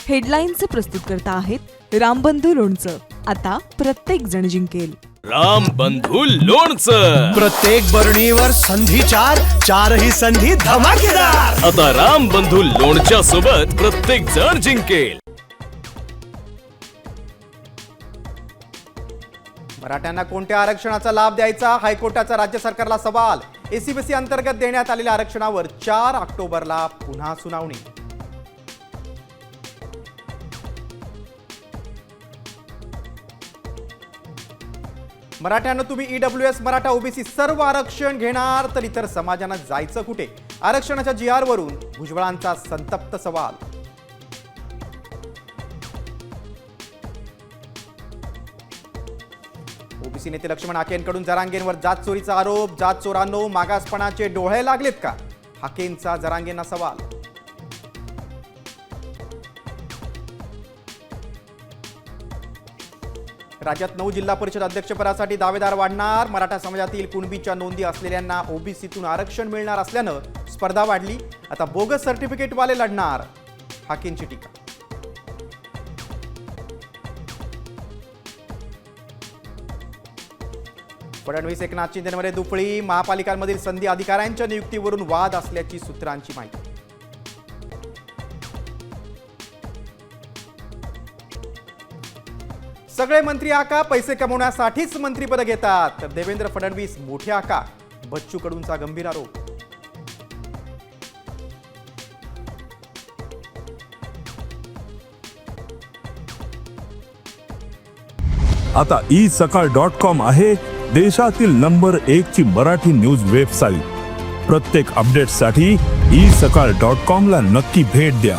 हेडलाईनचे प्रस्तुतकर्ता आहेत रामबंधू लोणचं. आता प्रत्येक जण जिंकेल. रामबंधू लोणचं. प्रत्येक बरणीवर संधी चारही संधी धमाकेदार. आता रामबंधू लोणच्या सोबत प्रत्येक जण जिंकेल. मराठ्यांना कोणत्या आरक्षणाचा लाभ द्यायचा? हायकोर्टाचा राज्य सरकारला सवाल. एसीबीसी अंतर्गत देण्यात आलेल्या आरक्षणावर 4 ऑक्टोबरला पुन्हा सुनावणी. मराठ्यांना तुम्ही ईडब्ल्यूएस, मराठा, ओबीसी सर्व आरक्षण घेणार तर इतर समाजांना जायचं कुठे? आरक्षणाच्या GR वरून भुजबळांचा संतप्त सवाल. ओबीसी नेते लक्ष्मण हाकेंकडून जरांगेंवर जात चोरीचा आरोप. जात चोरांनो, मागासपणाचे डोळे लागलेत का? हाकेंचा जरांगेंना सवाल. राज्यात 9 जिल्हा परिषद अध्यक्षपदासाठी दावेदार वाढणार. मराठा समाजातील कुणबीच्या नोंदी असलेल्यांना ओबीसीतून आरक्षण मिळणार असल्यानं स्पर्धा वाढली. आता बोगस सर्टिफिकेटवाले लढणार. हाकेंची टीका. फडणवीस एकनाथ शिंदेमध्ये दुफळी. महापालिकांमधील संधी अधिकाऱ्यांच्या नियुक्तीवरून वाद असल्याची सूत्रांची माहिती. सगळे मंत्री आका पैसे कमवण्यासाठीच मंत्रीपद घेतात तर देवेंद्र फडणवीस मोठे आका. बच्चू कडूंचा गंभीर आरोप. आता isakal.com आहे देशातील नंबर 1 ची मराठी न्यूज वेबसाईट. प्रत्येक अपडेटसाठी isakal.com ला नक्की भेट द्या.